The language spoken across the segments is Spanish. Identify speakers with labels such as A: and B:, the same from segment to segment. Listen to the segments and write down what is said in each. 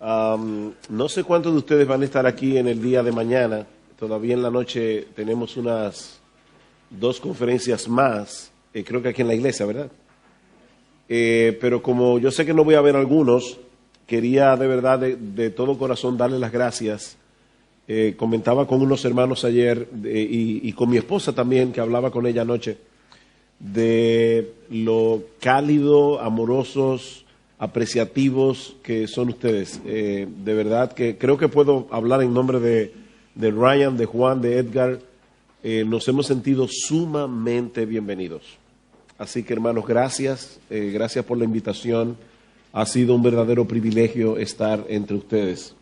A: No sé cuántos de ustedes van a estar aquí en el día de mañana. Todavía en la noche tenemos unas 2 conferencias más, creo que aquí en la iglesia, ¿verdad? Pero como yo sé que no voy a ver algunos, quería de verdad, de todo corazón, darle las gracias. Comentaba con unos hermanos ayer y con mi esposa también, que hablaba con ella anoche, de lo cálido, amorosos, apreciativos que son ustedes. De verdad que creo que puedo hablar en nombre de Ryan, de Juan, de Edgar. Nos hemos sentido sumamente bienvenidos. Así que, hermanos, gracias. Gracias por la invitación. Ha sido un verdadero privilegio estar entre ustedes.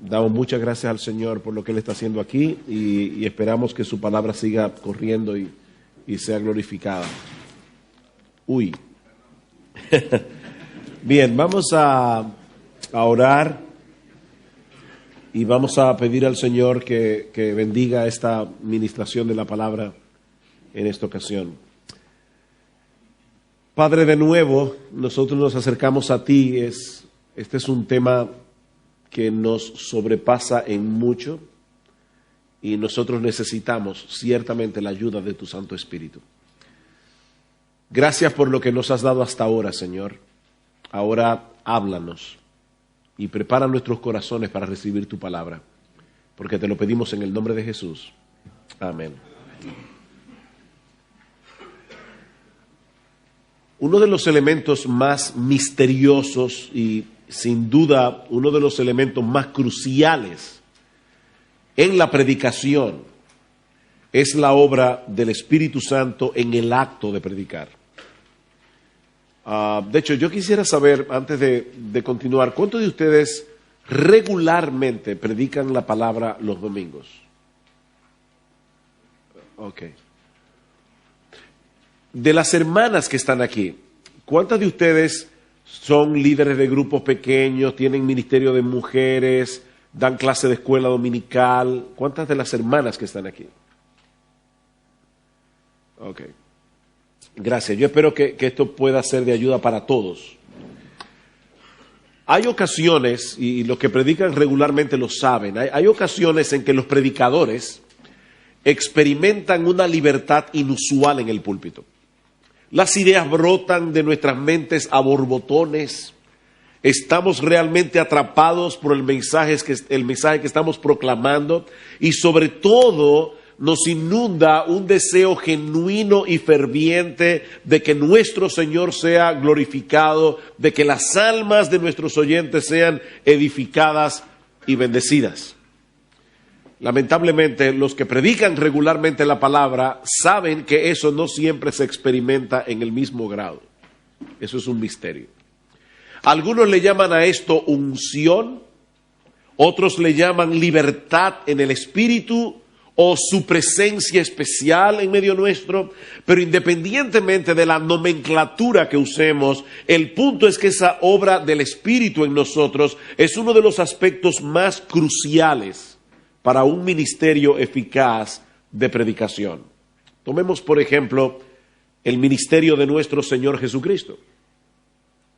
A: Damos muchas gracias al Señor por lo que Él está haciendo aquí y esperamos que su palabra siga corriendo y sea glorificada. Uy. Bien, vamos a orar y vamos a pedir al Señor que bendiga esta ministración de la palabra en esta ocasión. Padre, de nuevo, nosotros nos acercamos a ti. Este es un tema que nos sobrepasa en mucho y nosotros necesitamos ciertamente la ayuda de tu Santo Espíritu. Gracias por lo que nos has dado hasta ahora, Señor. Ahora háblanos y prepara nuestros corazones para recibir tu palabra, porque te lo pedimos en el nombre de Jesús. Amén. Uno de los elementos más misteriosos y sin duda uno de los elementos más cruciales en la predicación es la obra del Espíritu Santo en el acto de predicar. De hecho, yo quisiera saber, antes de continuar, ¿cuántos de ustedes regularmente predican la palabra los domingos? Ok. De las hermanas que están aquí, ¿cuántas de ustedes son líderes de grupos pequeños, tienen ministerio de mujeres, dan clase de escuela dominical? ¿Cuántas de las hermanas que están aquí? Ok. Gracias. Yo espero que esto pueda ser de ayuda para todos. Hay ocasiones, y los que predican regularmente lo saben, hay ocasiones en que los predicadores experimentan una libertad inusual en el púlpito. Las ideas brotan de nuestras mentes a borbotones. Estamos realmente atrapados por el mensaje que estamos proclamando y sobre todo nos inunda un deseo genuino y ferviente de que nuestro Señor sea glorificado, de que las almas de nuestros oyentes sean edificadas y bendecidas. Lamentablemente, los que predican regularmente la palabra saben que eso no siempre se experimenta en el mismo grado. Eso es un misterio. Algunos le llaman a esto unción, otros le llaman libertad en el espíritu o su presencia especial en medio nuestro, pero independientemente de la nomenclatura que usemos, el punto es que esa obra del Espíritu en nosotros es uno de los aspectos más cruciales para un ministerio eficaz de predicación. Tomemos, por ejemplo, el ministerio de nuestro Señor Jesucristo.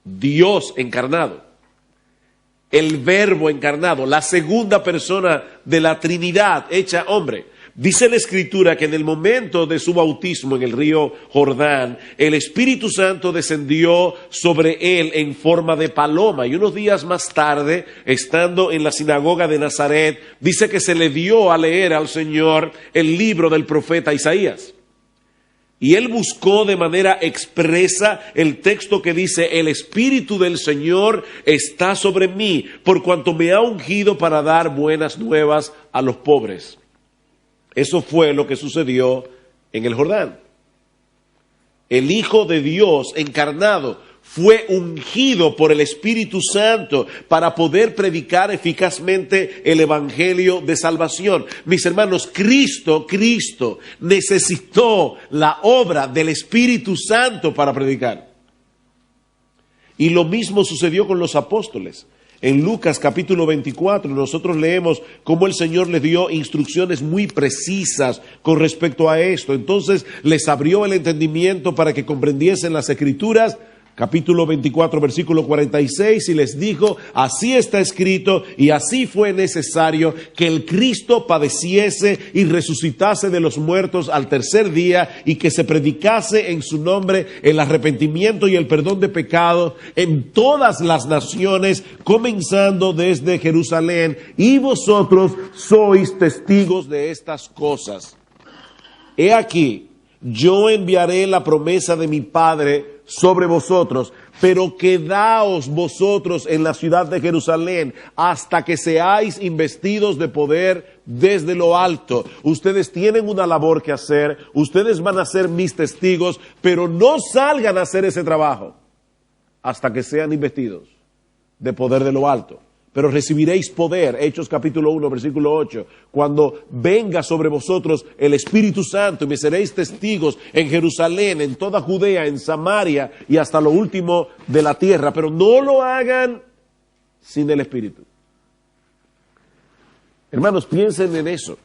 A: Dios encarnado, el Verbo encarnado, la segunda persona de la Trinidad hecha hombre. Dice la Escritura que en el momento de su bautismo en el río Jordán, el Espíritu Santo descendió sobre él en forma de paloma. Y unos días más tarde, estando en la sinagoga de Nazaret, dice que se le dio a leer al Señor el libro del profeta Isaías. Y él buscó de manera expresa el texto que dice: el Espíritu del Señor está sobre mí, por cuanto me ha ungido para dar buenas nuevas a los pobres. Eso fue lo que sucedió en el Jordán. El Hijo de Dios encarnado fue ungido por el Espíritu Santo para poder predicar eficazmente el Evangelio de salvación. Mis hermanos, Cristo necesitó la obra del Espíritu Santo para predicar. Y lo mismo sucedió con los apóstoles. En Lucas capítulo 24 nosotros leemos cómo el Señor les dio instrucciones muy precisas con respecto a esto. Entonces les abrió el entendimiento para que comprendiesen las Escrituras capítulo 24, versículo 46, y les dijo, así está escrito y así fue necesario que el Cristo padeciese y resucitase de los muertos al tercer día y que se predicase en su nombre el arrepentimiento y el perdón de pecados en todas las naciones, comenzando desde Jerusalén, y vosotros sois testigos de estas cosas. He aquí, yo enviaré la promesa de mi Padre sobre vosotros, pero quedaos vosotros en la ciudad de Jerusalén hasta que seáis investidos de poder desde lo alto. Ustedes tienen una labor que hacer, ustedes van a ser mis testigos, pero no salgan a hacer ese trabajo hasta que sean investidos de poder de lo alto. Pero recibiréis poder, Hechos capítulo 1, versículo 8, cuando venga sobre vosotros el Espíritu Santo y me seréis testigos en Jerusalén, en toda Judea, en Samaria y hasta lo último de la tierra. Pero no lo hagan sin el Espíritu. Hermanos, piensen en eso.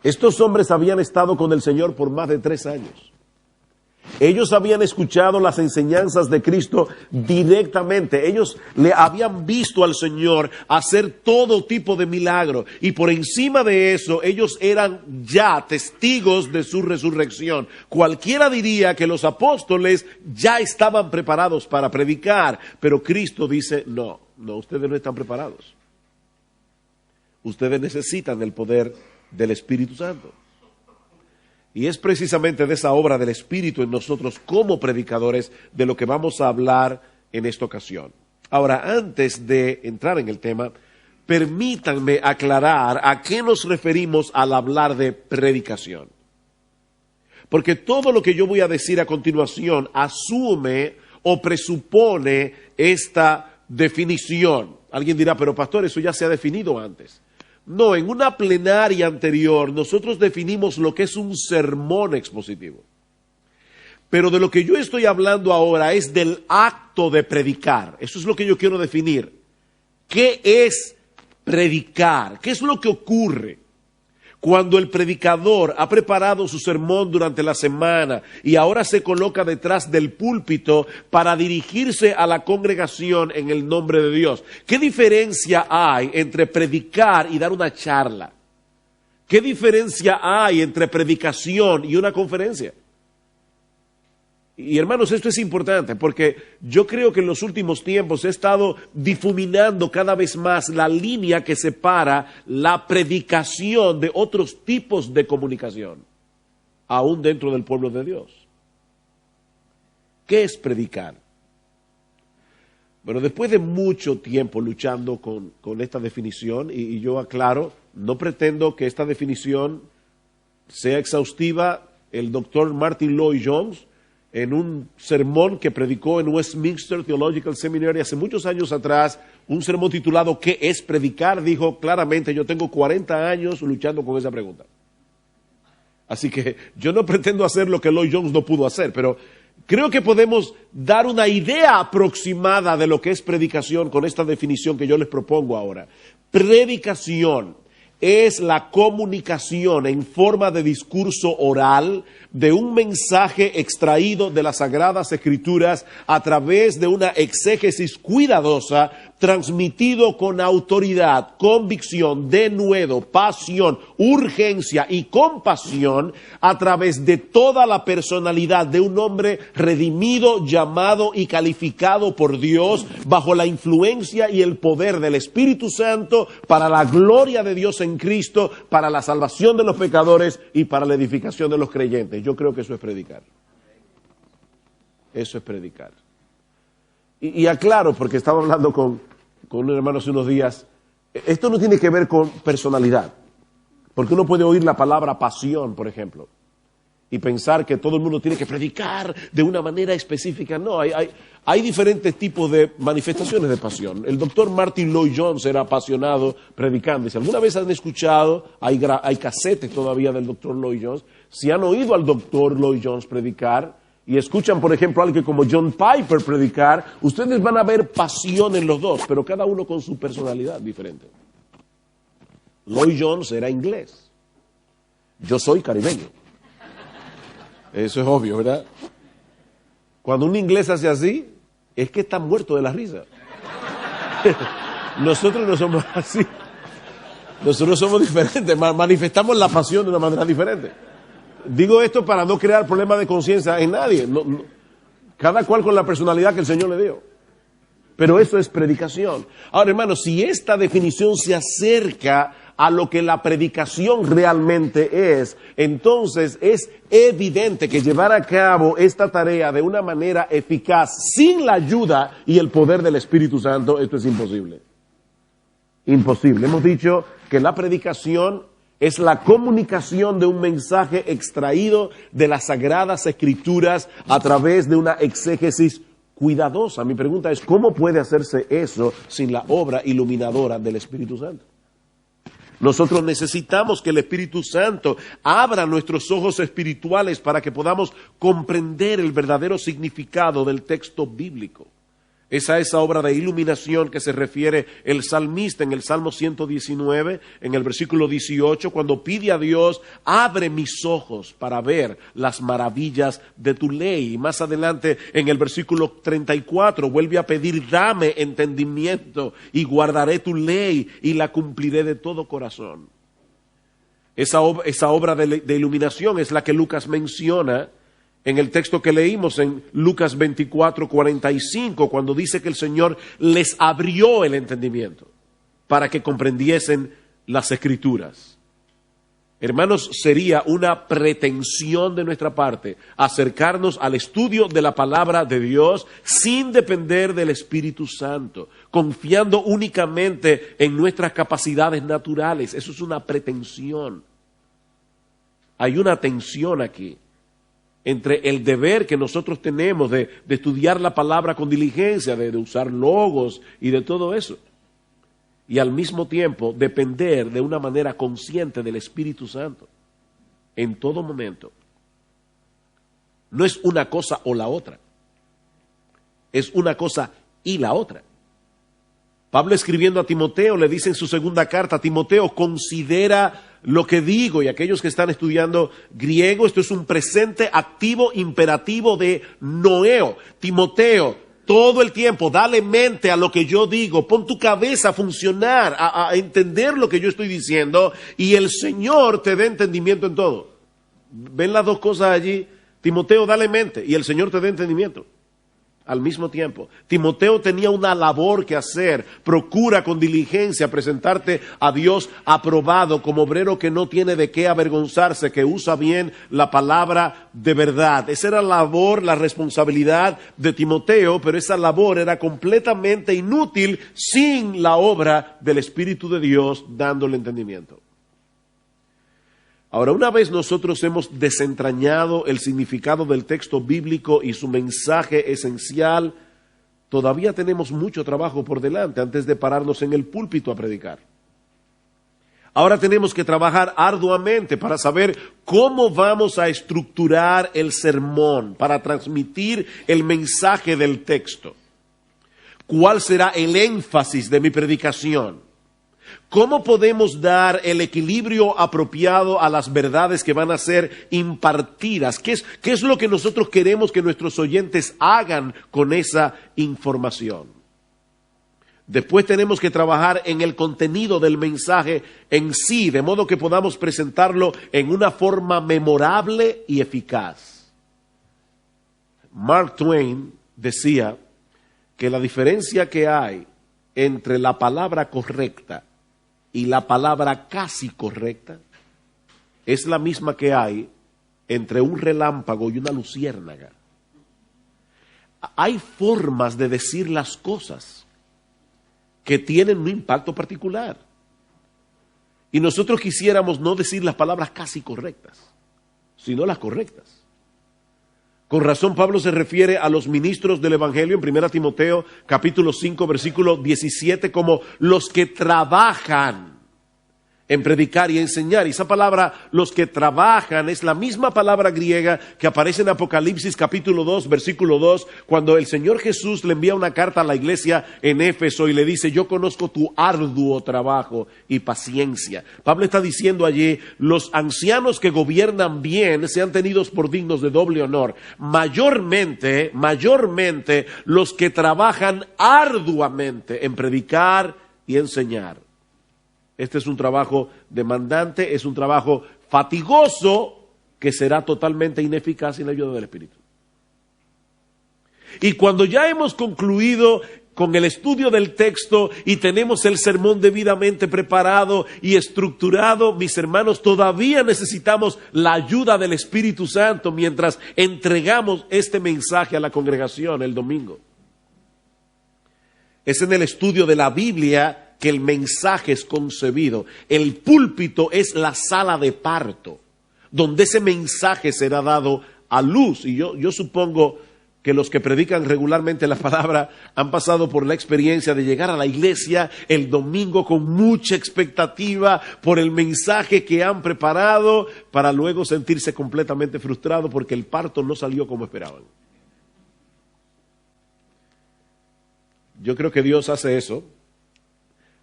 A: Estos hombres habían estado con el Señor por más de 3 años. Ellos habían escuchado las enseñanzas de Cristo directamente. Ellos le habían visto al Señor hacer todo tipo de milagros. Y por encima de eso, ellos eran ya testigos de su resurrección. Cualquiera diría que los apóstoles ya estaban preparados para predicar. Pero Cristo dice, no, ustedes no están preparados. Ustedes necesitan el poder del Espíritu Santo. Y es precisamente de esa obra del Espíritu en nosotros como predicadores de lo que vamos a hablar en esta ocasión. Ahora, antes de entrar en el tema, permítanme aclarar a qué nos referimos al hablar de predicación. Porque todo lo que yo voy a decir a continuación asume o presupone esta definición. Alguien dirá, pero pastor, eso ya se ha definido antes. No, en una plenaria anterior nosotros definimos lo que es un sermón expositivo. Pero de lo que yo estoy hablando ahora es del acto de predicar. Eso es lo que yo quiero definir. ¿Qué es predicar? ¿Qué es lo que ocurre cuando el predicador ha preparado su sermón durante la semana y ahora se coloca detrás del púlpito para dirigirse a la congregación en el nombre de Dios? ¿Qué diferencia hay entre predicar y dar una charla? ¿Qué diferencia hay entre predicación y una conferencia? Y hermanos, esto es importante porque yo creo que en los últimos tiempos he estado difuminando cada vez más la línea que separa la predicación de otros tipos de comunicación, aún dentro del pueblo de Dios. ¿Qué es predicar? Bueno, después de mucho tiempo luchando con esta definición, y yo aclaro, no pretendo que esta definición sea exhaustiva. El doctor Martin Lloyd-Jones, en un sermón que predicó en Westminster Theological Seminary hace muchos años atrás, un sermón titulado ¿Qué es predicar?, dijo claramente, yo tengo 40 años luchando con esa pregunta. Así que yo no pretendo hacer lo que Lloyd-Jones no pudo hacer, pero creo que podemos dar una idea aproximada de lo que es predicación con esta definición que yo les propongo ahora. Predicación es la comunicación en forma de discurso oral de un mensaje extraído de las Sagradas Escrituras a través de una exégesis cuidadosa, transmitido con autoridad, convicción, denuedo, pasión, urgencia y compasión a través de toda la personalidad de un hombre redimido, llamado y calificado por Dios bajo la influencia y el poder del Espíritu Santo para la gloria de Dios en Cristo, para la salvación de los pecadores y para la edificación de los creyentes. Yo creo que eso es predicar. Eso es predicar. Y aclaro, porque estaba hablando con un hermano hace unos días, esto no tiene que ver con personalidad, porque uno puede oír la palabra pasión, por ejemplo, y pensar que todo el mundo tiene que predicar de una manera específica. No, hay diferentes tipos de manifestaciones de pasión. El doctor Martin Lloyd-Jones era apasionado predicando. Y si alguna vez han escuchado, hay casetes todavía del doctor Lloyd-Jones, si han oído al doctor Lloyd-Jones predicar, y escuchan, por ejemplo, a alguien como John Piper predicar, ustedes van a ver pasión en los dos, pero cada uno con su personalidad diferente. Lloyd-Jones era inglés. Yo soy caribeño. Eso es obvio, ¿verdad? Cuando un inglés hace así, es que está muerto de la risa. Nosotros no somos así. Nosotros somos diferentes, manifestamos la pasión de una manera diferente. Digo esto para no crear problemas de conciencia en nadie. Cada cual con la personalidad que el Señor le dio. Pero eso es predicación. Ahora, hermanos, si esta definición se acerca a lo que la predicación realmente es, entonces es evidente que llevar a cabo esta tarea de una manera eficaz, sin la ayuda y el poder del Espíritu Santo, esto es imposible. Imposible. Hemos dicho que la predicación es la comunicación de un mensaje extraído de las Sagradas Escrituras a través de una exégesis cuidadosa. Mi pregunta es, ¿cómo puede hacerse eso sin la obra iluminadora del Espíritu Santo? Nosotros necesitamos que el Espíritu Santo abra nuestros ojos espirituales para que podamos comprender el verdadero significado del texto bíblico. Esa obra de iluminación que se refiere el salmista en el Salmo 119, en el versículo 18, cuando pide a Dios, abre mis ojos para ver las maravillas de tu ley. Y más adelante, en el versículo 34, vuelve a pedir, dame entendimiento y guardaré tu ley y la cumpliré de todo corazón. Esa obra de iluminación es la que Lucas menciona en el texto que leímos en Lucas 24:45, cuando dice que el Señor les abrió el entendimiento para que comprendiesen las Escrituras. Hermanos, sería una pretensión de nuestra parte acercarnos al estudio de la palabra de Dios sin depender del Espíritu Santo, confiando únicamente en nuestras capacidades naturales. Eso es una pretensión. Hay una tensión aquí entre el deber que nosotros tenemos de estudiar la palabra con diligencia, de usar logos y de todo eso, y al mismo tiempo depender de una manera consciente del Espíritu Santo en todo momento. No es una cosa o la otra, es una cosa y la otra. Pablo, escribiendo a Timoteo, le dice en su segunda carta: Timoteo, considera lo que digo. Y aquellos que están estudiando griego, esto es un presente activo imperativo de noeo. Timoteo, todo el tiempo dale mente a lo que yo digo, pon tu cabeza a funcionar, a entender lo que yo estoy diciendo, y el Señor te dé entendimiento en todo. ¿Ven las dos cosas allí? Timoteo, dale mente, y el Señor te dé entendimiento al mismo tiempo. Timoteo tenía una labor que hacer. Procura con diligencia presentarte a Dios aprobado, como obrero que no tiene de qué avergonzarse, que usa bien la palabra de verdad. Esa era la labor, la responsabilidad de Timoteo, pero esa labor era completamente inútil sin la obra del Espíritu de Dios dándole entendimiento. Ahora, una vez nosotros hemos desentrañado el significado del texto bíblico y su mensaje esencial, todavía tenemos mucho trabajo por delante antes de pararnos en el púlpito a predicar. Ahora tenemos que trabajar arduamente para saber cómo vamos a estructurar el sermón, para transmitir el mensaje del texto. ¿Cuál será el énfasis de mi predicación? ¿Cómo podemos dar el equilibrio apropiado a las verdades que van a ser impartidas? ¿Qué es lo que nosotros queremos que nuestros oyentes hagan con esa información? Después tenemos que trabajar en el contenido del mensaje en sí, de modo que podamos presentarlo en una forma memorable y eficaz. Mark Twain decía que la diferencia que hay entre la palabra correcta y la palabra casi correcta es la misma que hay entre un relámpago y una luciérnaga. Hay formas de decir las cosas que tienen un impacto particular. Y nosotros quisiéramos no decir las palabras casi correctas, sino las correctas. Con razón Pablo se refiere a los ministros del Evangelio en 1 Timoteo capítulo 5 versículo 17 como los que trabajan en predicar y enseñar. Y esa palabra, los que trabajan, es la misma palabra griega que aparece en Apocalipsis capítulo 2, versículo 2, cuando el Señor Jesús le envía una carta a la iglesia en Éfeso y le dice, yo conozco tu arduo trabajo y paciencia. Pablo está diciendo allí, los ancianos que gobiernan bien sean tenidos por dignos de doble honor. Mayormente, los que trabajan arduamente en predicar y enseñar. Este es un trabajo demandante, es un trabajo fatigoso que será totalmente ineficaz sin la ayuda del Espíritu. Y cuando ya hemos concluido con el estudio del texto y tenemos el sermón debidamente preparado y estructurado, mis hermanos, todavía necesitamos la ayuda del Espíritu Santo mientras entregamos este mensaje a la congregación el domingo. Es en el estudio de la Biblia que el mensaje es concebido. El púlpito es la sala de parto, donde ese mensaje será dado a luz. Y yo supongo que los que predican regularmente la palabra han pasado por la experiencia de llegar a la iglesia el domingo con mucha expectativa por el mensaje que han preparado, para luego sentirse completamente frustrado porque el parto no salió como esperaban. Yo creo que Dios hace eso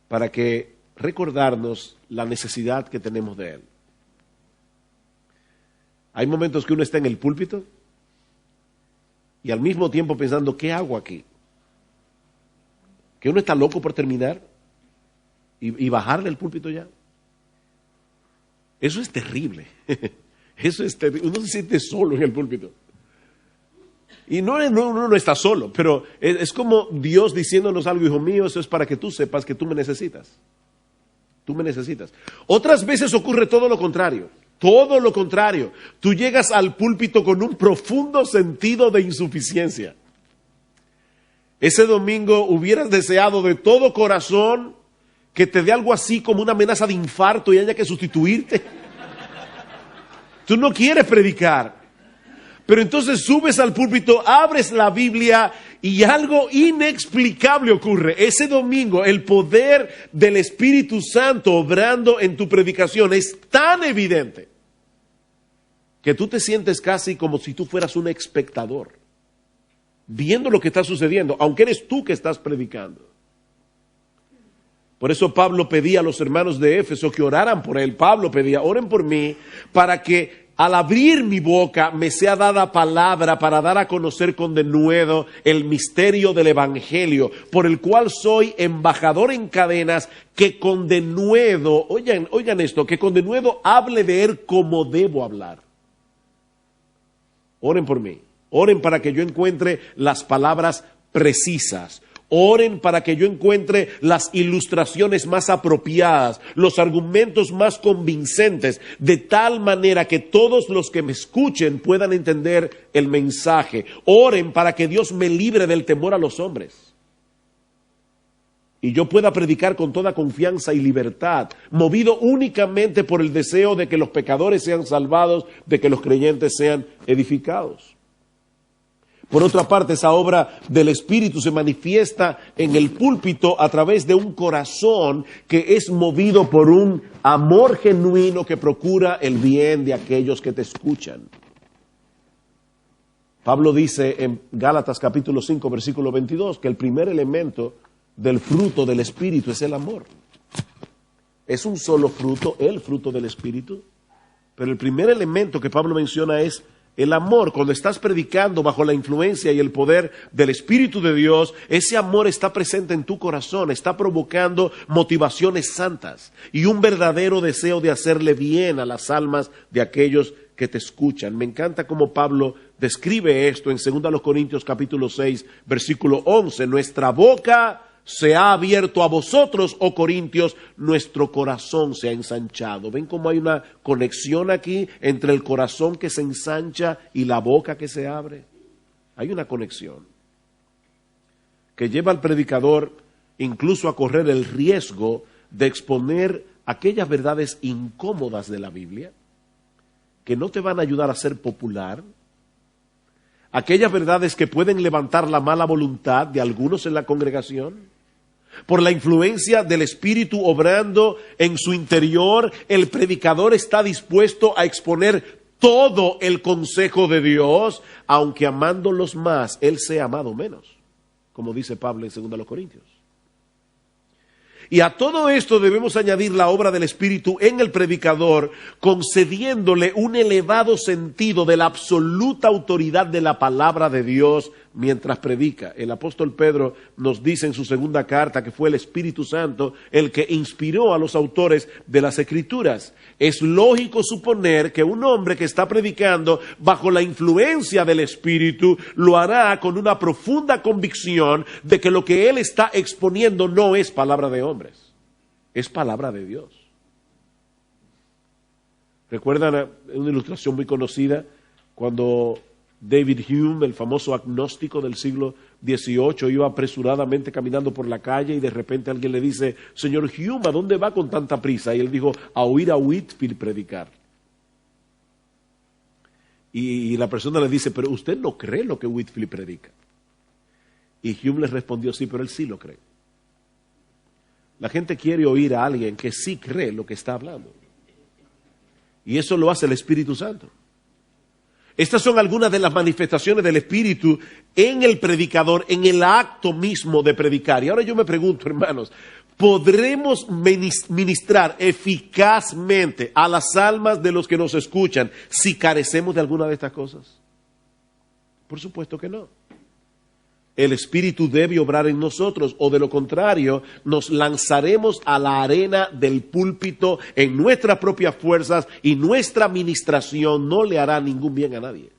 A: para que recordarnos la necesidad que tenemos de Él. Hay momentos que uno está en el púlpito y al mismo tiempo pensando, ¿qué hago aquí? Que uno está loco por terminar y bajar del púlpito ya. Eso es terrible. Eso es terrible. Uno se siente solo en el púlpito. Y uno no está solo, pero es como Dios diciéndonos algo, hijo mío, eso es para que tú sepas que tú me necesitas. Tú me necesitas. Otras veces ocurre todo lo contrario. Todo lo contrario. Tú llegas al púlpito con un profundo sentido de insuficiencia. Ese domingo hubieras deseado de todo corazón que te dé algo así como una amenaza de infarto y haya que sustituirte. Tú no quieres predicar. Pero entonces subes al púlpito, abres la Biblia y algo inexplicable ocurre. Ese domingo el poder del Espíritu Santo obrando en tu predicación es tan evidente que tú te sientes casi como si tú fueras un espectador, viendo lo que está sucediendo, aunque eres tú que estás predicando. Por eso Pablo pedía a los hermanos de Éfeso que oraran por él. Pablo pedía, oren por mí para que al abrir mi boca me sea dada palabra para dar a conocer con denuedo el misterio del Evangelio, por el cual soy embajador en cadenas, que con denuedo, oigan esto, que con denuedo hable de él como debo hablar. Oren por mí, oren para que yo encuentre las palabras precisas. Oren para que yo encuentre las ilustraciones más apropiadas, los argumentos más convincentes, de tal manera que todos los que me escuchen puedan entender el mensaje. Oren para que Dios me libre del temor a los hombres y yo pueda predicar con toda confianza y libertad, movido únicamente por el deseo de que los pecadores sean salvados, de que los creyentes sean edificados. Por otra parte, esa obra del Espíritu se manifiesta en el púlpito a través de un corazón que es movido por un amor genuino que procura el bien de aquellos que te escuchan. Pablo dice en Gálatas capítulo 5, versículo 22, que el primer elemento del fruto del Espíritu es el amor. Es un solo fruto, el fruto del Espíritu, pero el primer elemento que Pablo menciona es el amor. Cuando estás predicando bajo la influencia y el poder del Espíritu de Dios, ese amor está presente en tu corazón, está provocando motivaciones santas y un verdadero deseo de hacerle bien a las almas de aquellos que te escuchan. Me encanta cómo Pablo describe esto en 2 Corintios capítulo 6, versículo 11. Nuestra boca se ha abierto a vosotros, oh Corintios, nuestro corazón se ha ensanchado. ¿Ven cómo hay una conexión aquí entre el corazón que se ensancha y la boca que se abre? Hay una conexión que lleva al predicador incluso a correr el riesgo de exponer aquellas verdades incómodas de la Biblia que no te van a ayudar a ser popular, aquellas verdades que pueden levantar la mala voluntad de algunos en la congregación, Por la influencia del Espíritu obrando en su interior, el predicador está dispuesto a exponer todo el consejo de Dios, aunque amándolos más, él sea amado menos, como dice Pablo en 2 Corintios. Y a todo esto debemos añadir la obra del Espíritu en el predicador, concediéndole un elevado sentido de la absoluta autoridad de la palabra de Dios mientras predica. El apóstol Pedro nos dice en su segunda carta que fue el Espíritu Santo el que inspiró a los autores de las Escrituras. Es lógico suponer que un hombre que está predicando bajo la influencia del Espíritu lo hará con una profunda convicción de que lo que él está exponiendo no es palabra de hombres, es palabra de Dios. ¿Recuerdan una ilustración muy conocida cuando David Hume, el famoso agnóstico del siglo XVIII, iba apresuradamente caminando por la calle y de repente alguien le dice: señor Hume, ¿a dónde va con tanta prisa? Y él dijo: a oír a Whitefield predicar. Y la persona le dice: pero usted no cree lo que Whitefield predica. Y Hume le respondió: sí, pero él sí lo cree. La gente quiere oír a alguien que sí cree lo que está hablando. Y eso lo hace el Espíritu Santo. Estas son algunas de las manifestaciones del Espíritu en el predicador, en el acto mismo de predicar. Y ahora yo me pregunto, hermanos, ¿podremos ministrar eficazmente a las almas de los que nos escuchan si carecemos de alguna de estas cosas? Por supuesto que no. El Espíritu debe obrar en nosotros, o de lo contrario, nos lanzaremos a la arena del púlpito en nuestras propias fuerzas y nuestra administración no le hará ningún bien a nadie.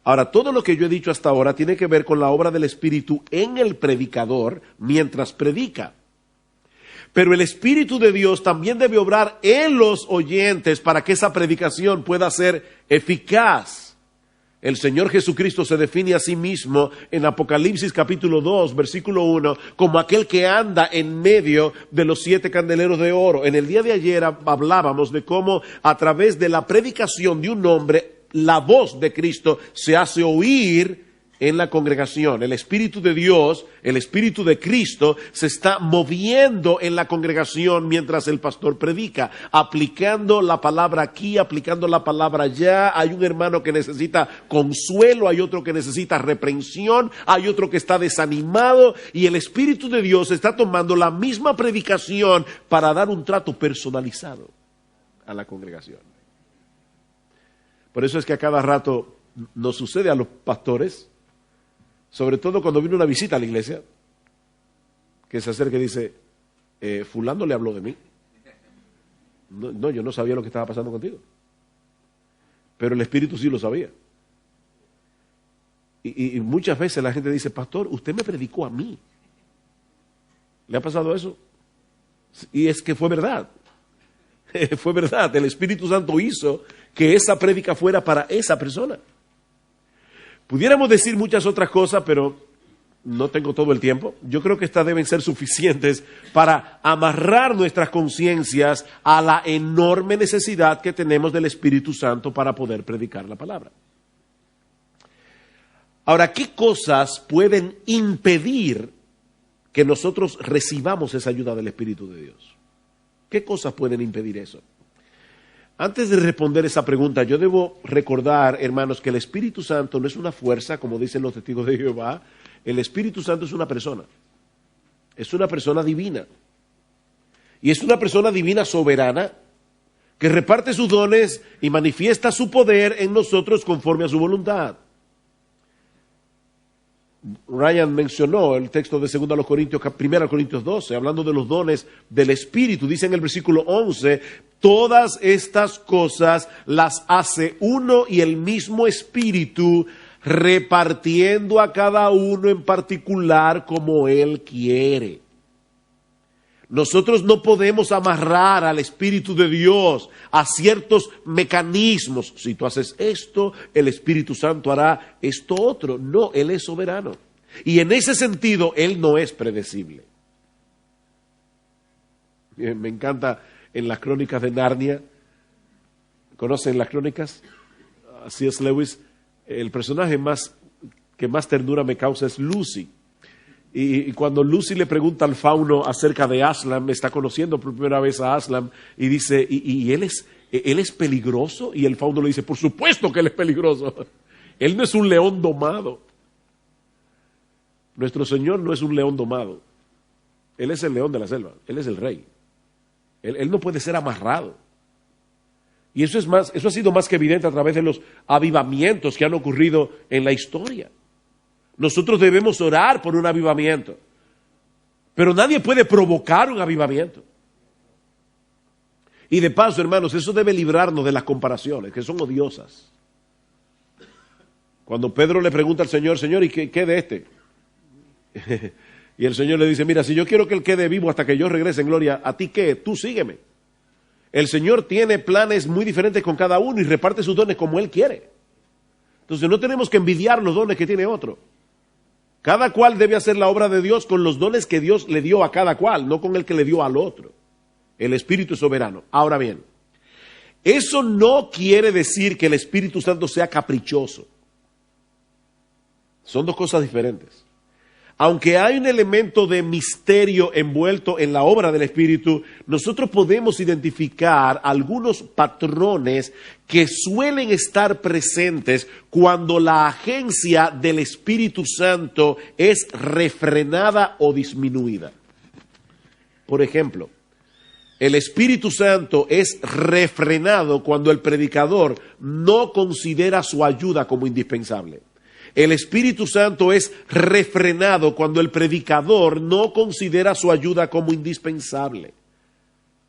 A: Ahora, todo lo que yo he dicho hasta ahora tiene que ver con la obra del Espíritu en el predicador mientras predica. Pero el Espíritu de Dios también debe obrar en los oyentes para que esa predicación pueda ser eficaz. El Señor Jesucristo se define a sí mismo en Apocalipsis capítulo 2, versículo 1, como aquel que anda en medio de los 7 candeleros de oro. En el día de ayer hablábamos de cómo a través de la predicación de un hombre, la voz de Cristo se hace oír en la congregación. El Espíritu de Dios, el Espíritu de Cristo se está moviendo en la congregación mientras el pastor predica, aplicando la palabra aquí, aplicando la palabra allá. Hay un hermano que necesita consuelo, hay otro que necesita reprensión, hay otro que está desanimado, y el Espíritu de Dios está tomando la misma predicación para dar un trato personalizado a la congregación. Por eso es que a cada rato nos sucede a los pastores, sobre todo cuando viene una visita a la iglesia, que se acerca y dice: fulano le habló de mí. No, yo no sabía lo que estaba pasando contigo. Pero el Espíritu sí lo sabía. Y muchas veces la gente dice: pastor, usted me predicó a mí. ¿Le ha pasado eso? Y es que fue verdad. Fue verdad. El Espíritu Santo hizo que esa prédica fuera para esa persona. Pudiéramos decir muchas otras cosas, pero no tengo todo el tiempo. Yo creo que estas deben ser suficientes para amarrar nuestras conciencias a la enorme necesidad que tenemos del Espíritu Santo para poder predicar la palabra. Ahora, ¿qué cosas pueden impedir que nosotros recibamos esa ayuda del Espíritu de Dios? ¿Qué cosas pueden impedir eso? Antes de responder esa pregunta, yo debo recordar, hermanos, que el Espíritu Santo no es una fuerza, como dicen los testigos de Jehová. El Espíritu Santo es una persona divina. Y es una persona divina soberana que reparte sus dones y manifiesta su poder en nosotros conforme a su voluntad. Ryan mencionó el texto de 1 Corintios 12, hablando de los dones del Espíritu. Dice en el versículo 11: todas estas cosas las hace uno y el mismo Espíritu, repartiendo a cada uno en particular como Él quiere. Nosotros no podemos amarrar al Espíritu de Dios a ciertos mecanismos. Si tú haces esto, el Espíritu Santo hará esto otro. No, Él es soberano. Y en ese sentido, Él no es predecible. Me encanta en las crónicas de Narnia. ¿Conocen las crónicas? C.S. Lewis, el personaje que más ternura me causa es Lucy. Y cuando Lucy le pregunta al fauno acerca de Aslan, está conociendo por primera vez a Aslan, y dice, ¿y él es peligroso? Y el fauno le dice, por supuesto que él es peligroso. Él no es un león domado. Nuestro Señor no es un león domado. Él es el león de la selva. Él es el rey. Él no puede ser amarrado. Y eso ha sido más que evidente a través de los avivamientos que han ocurrido en la historia. Nosotros debemos orar por un avivamiento. Pero nadie puede provocar un avivamiento. Y de paso, hermanos, eso debe librarnos de las comparaciones, que son odiosas. Cuando Pedro le pregunta al Señor, Señor, ¿y qué de este? Y el Señor le dice, mira, si yo quiero que él quede vivo hasta que yo regrese en gloria, ¿a ti qué? Tú sígueme. El Señor tiene planes muy diferentes con cada uno y reparte sus dones como Él quiere. Entonces no tenemos que envidiar los dones que tiene otro. Cada cual debe hacer la obra de Dios con los dones que Dios le dio a cada cual, no con el que le dio al otro. El Espíritu es soberano. Ahora bien, eso no quiere decir que el Espíritu Santo sea caprichoso. Son dos cosas diferentes. Aunque hay un elemento de misterio envuelto en la obra del Espíritu, nosotros podemos identificar algunos patrones que suelen estar presentes cuando la agencia del Espíritu Santo es refrenada o disminuida. Por ejemplo, el Espíritu Santo es refrenado cuando el predicador no considera su ayuda como indispensable. El Espíritu Santo es refrenado cuando el predicador no considera su ayuda como indispensable.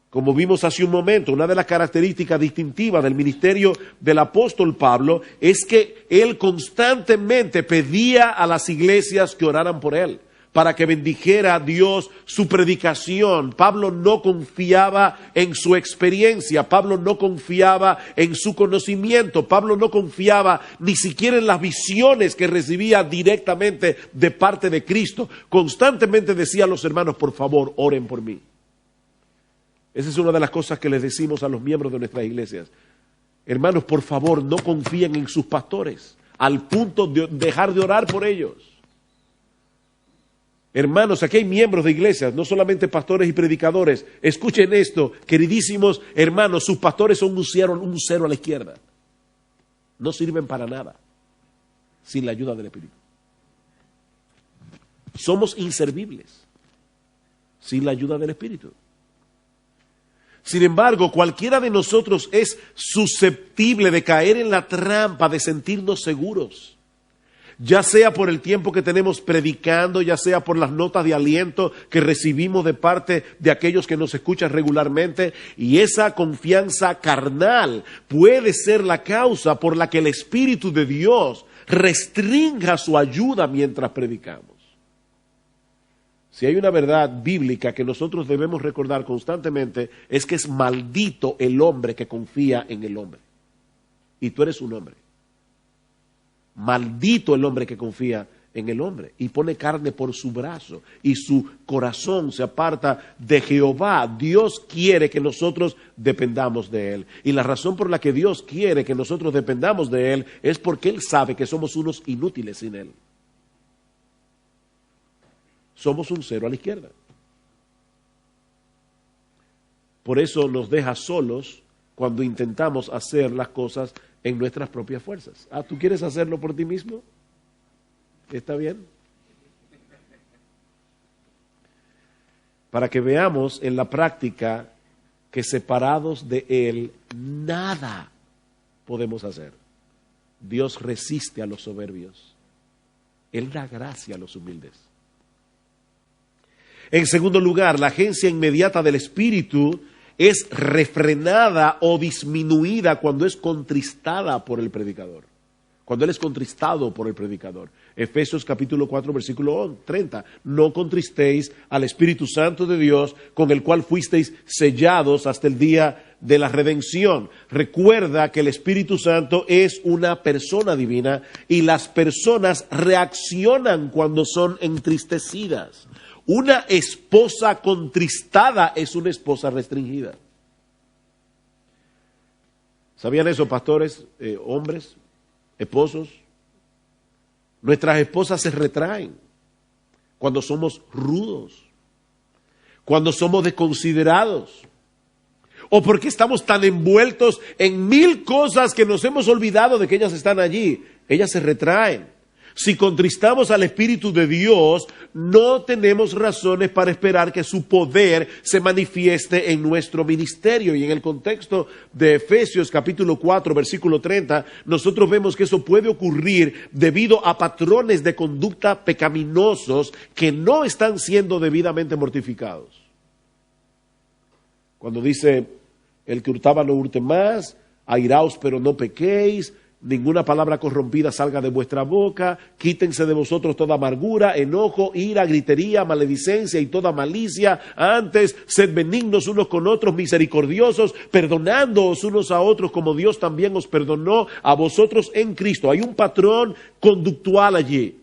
A: Como vimos hace un momento, una de las características distintivas del ministerio del apóstol Pablo es que él constantemente pedía a las iglesias que oraran por él, para que bendijera a Dios su predicación. Pablo no confiaba en su experiencia, Pablo no confiaba en su conocimiento, Pablo no confiaba ni siquiera en las visiones que recibía directamente de parte de Cristo. Constantemente decía a los hermanos, por favor, oren por mí. Esa es una de las cosas que les decimos a los miembros de nuestras iglesias. Hermanos, por favor, no confíen en sus pastores, al punto de dejar de orar por ellos. Hermanos, aquí hay miembros de iglesias, no solamente pastores y predicadores. Escuchen esto, queridísimos hermanos, sus pastores son un cero a la izquierda. No sirven para nada sin la ayuda del Espíritu. Somos inservibles sin la ayuda del Espíritu. Sin embargo, cualquiera de nosotros es susceptible de caer en la trampa de sentirnos seguros. Ya sea por el tiempo que tenemos predicando, ya sea por las notas de aliento que recibimos de parte de aquellos que nos escuchan regularmente, y esa confianza carnal puede ser la causa por la que el Espíritu de Dios restrinja su ayuda mientras predicamos. Si hay una verdad bíblica que nosotros debemos recordar constantemente, es que es maldito el hombre que confía en el hombre. Y tú eres un hombre. Maldito el hombre que confía en el hombre y pone carne por su brazo y su corazón se aparta de Jehová. Dios quiere que nosotros dependamos de Él. Y la razón por la que Dios quiere que nosotros dependamos de Él es porque Él sabe que somos unos inútiles sin Él. Somos un cero a la izquierda. Por eso nos deja solos cuando intentamos hacer las cosas en nuestras propias fuerzas. ¿Tú quieres hacerlo por ti mismo? ¿Está bien? Para que veamos en la práctica que separados de Él, nada podemos hacer. Dios resiste a los soberbios. Él da gracia a los humildes. En segundo lugar, la agencia inmediata del Espíritu es refrenada o disminuida cuando es contristada por el predicador. Cuando él es contristado por el predicador. Efesios capítulo 4, versículo 30. No contristéis al Espíritu Santo de Dios, con el cual fuisteis sellados hasta el día de la redención. Recuerda que el Espíritu Santo es una persona divina y las personas reaccionan cuando son entristecidas. Una esposa contristada es una esposa restringida. ¿Sabían eso, pastores, hombres, esposos? Nuestras esposas se retraen cuando somos rudos, cuando somos desconsiderados, o porque estamos tan envueltos en mil cosas que nos hemos olvidado de que ellas están allí. Ellas se retraen. Si contristamos al Espíritu de Dios, no tenemos razones para esperar que su poder se manifieste en nuestro ministerio. Y en el contexto de Efesios capítulo 4, versículo 30, nosotros vemos que eso puede ocurrir debido a patrones de conducta pecaminosos que no están siendo debidamente mortificados. Cuando dice, el que hurtaba no hurte más, airaos pero no pequéis, ninguna palabra corrompida salga de vuestra boca, quítense de vosotros toda amargura, enojo, ira, gritería, maledicencia y toda malicia. Antes, sed benignos unos con otros, misericordiosos, perdonándoos unos a otros como Dios también os perdonó a vosotros en Cristo. Hay un patrón conductual allí.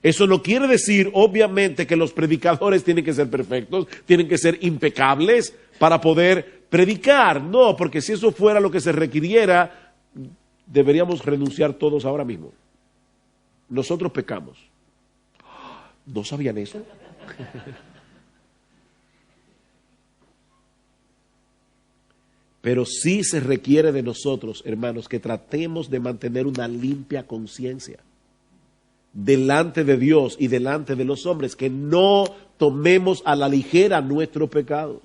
A: Eso no quiere decir, obviamente, que los predicadores tienen que ser perfectos, tienen que ser impecables para poder predicar. No, porque si eso fuera lo que se requiriera, deberíamos renunciar todos ahora mismo. Nosotros pecamos. ¿No sabían eso? Pero sí se requiere de nosotros, hermanos, que tratemos de mantener una limpia conciencia delante de Dios y delante de los hombres, que no tomemos a la ligera nuestros pecados.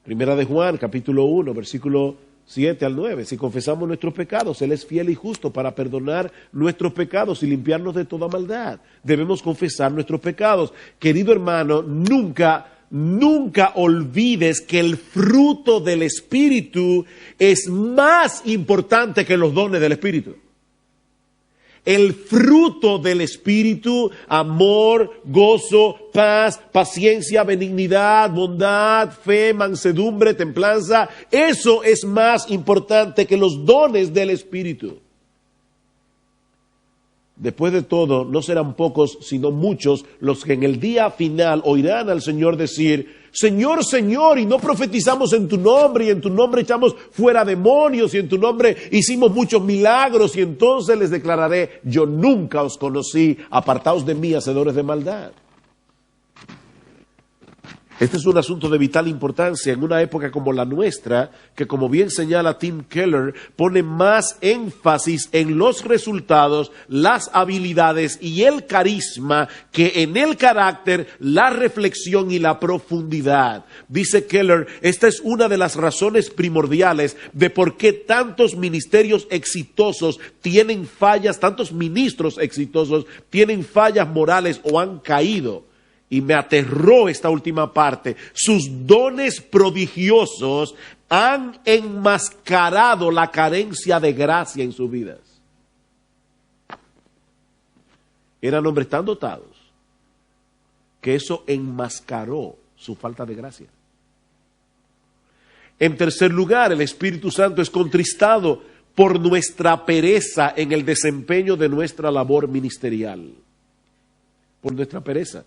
A: Primera de Juan, capítulo 1, versículo 7 al 9. Si confesamos nuestros pecados, Él es fiel y justo para perdonar nuestros pecados y limpiarnos de toda maldad. Debemos confesar nuestros pecados. Querido hermano, nunca olvides que el fruto del Espíritu es más importante que los dones del Espíritu. El fruto del Espíritu, amor, gozo, paz, paciencia, benignidad, bondad, fe, mansedumbre, templanza, eso es más importante que los dones del Espíritu. Después de todo, no serán pocos, sino muchos, los que en el día final oirán al Señor decir, Señor, Señor, y no profetizamos en tu nombre, y en tu nombre echamos fuera demonios, y en tu nombre hicimos muchos milagros, y entonces les declararé, yo nunca os conocí, apartaos de mí, hacedores de maldad. Este es un asunto de vital importancia en una época como la nuestra, que como bien señala Tim Keller, pone más énfasis en los resultados, las habilidades y el carisma que en el carácter, la reflexión y la profundidad. Dice Keller, esta es una de las razones primordiales de por qué tantos ministerios exitosos tienen fallas, tantos ministros exitosos tienen fallas morales o han caído. Y me aterró esta última parte. Sus dones prodigiosos han enmascarado la carencia de gracia en sus vidas. Eran hombres tan dotados que eso enmascaró su falta de gracia. En tercer lugar, el Espíritu Santo es contristado por nuestra pereza en el desempeño de nuestra labor ministerial. Por nuestra pereza.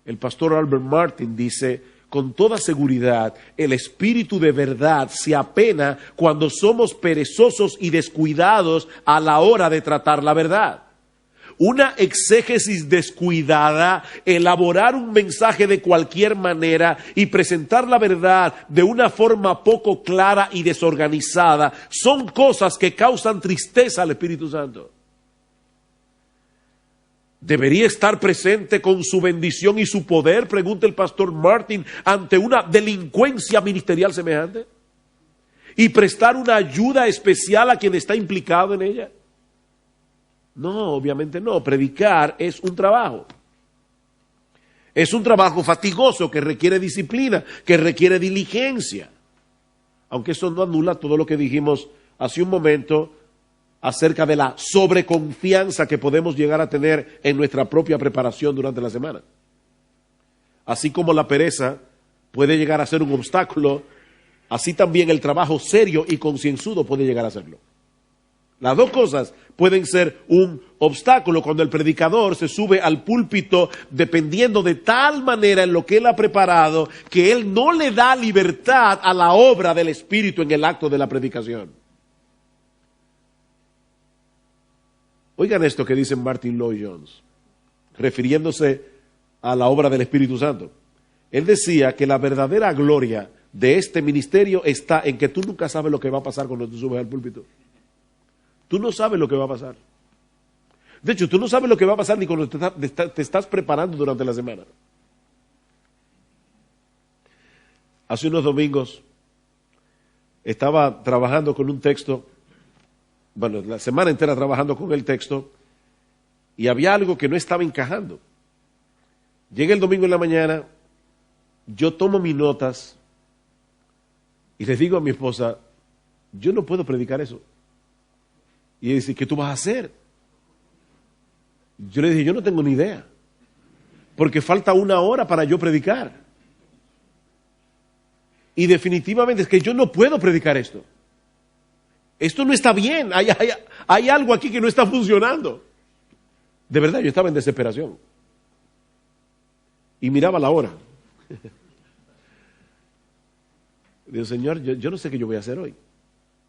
A: El pastor Albert Martin dice, con toda seguridad, el Espíritu de verdad se apena cuando somos perezosos y descuidados a la hora de tratar la verdad. Una exégesis descuidada, elaborar un mensaje de cualquier manera y presentar la verdad de una forma poco clara y desorganizada, son cosas que causan tristeza al Espíritu Santo. ¿Debería estar presente con su bendición y su poder, pregunta el pastor Martin, ante una delincuencia ministerial semejante? ¿Y prestar una ayuda especial a quien está implicado en ella? No, obviamente no. Predicar es un trabajo. Es un trabajo fatigoso que requiere disciplina, que requiere diligencia. Aunque eso no anula todo lo que dijimos hace un momento acerca de la sobreconfianza que podemos llegar a tener en nuestra propia preparación durante la semana. Así como la pereza puede llegar a ser un obstáculo, así también el trabajo serio y concienzudo puede llegar a serlo. Las dos cosas pueden ser un obstáculo cuando el predicador se sube al púlpito dependiendo de tal manera en lo que él ha preparado que él no le da libertad a la obra del Espíritu en el acto de la predicación. Oigan esto que dice Martin Lloyd-Jones, refiriéndose a la obra del Espíritu Santo. Él decía que la verdadera gloria de este ministerio está en que tú nunca sabes lo que va a pasar cuando tú subes al púlpito. Tú no sabes lo que va a pasar. De hecho, tú no sabes lo que va a pasar ni cuando te estás preparando durante la semana. Hace unos domingos estaba trabajando con un texto, bueno, la semana entera trabajando con el texto, y había algo que no estaba encajando. Llega el domingo en la mañana, yo tomo mis notas y les digo a mi esposa, yo no puedo predicar eso. Y ella dice, ¿qué tú vas a hacer? Yo le dije, yo no tengo ni idea, porque falta 1 hora para yo predicar. Y definitivamente es que yo no puedo predicar esto. Esto no está bien, hay algo aquí que no está funcionando. De verdad, yo estaba en desesperación. Y miraba la hora. Digo, Señor, yo no sé qué yo voy a hacer hoy.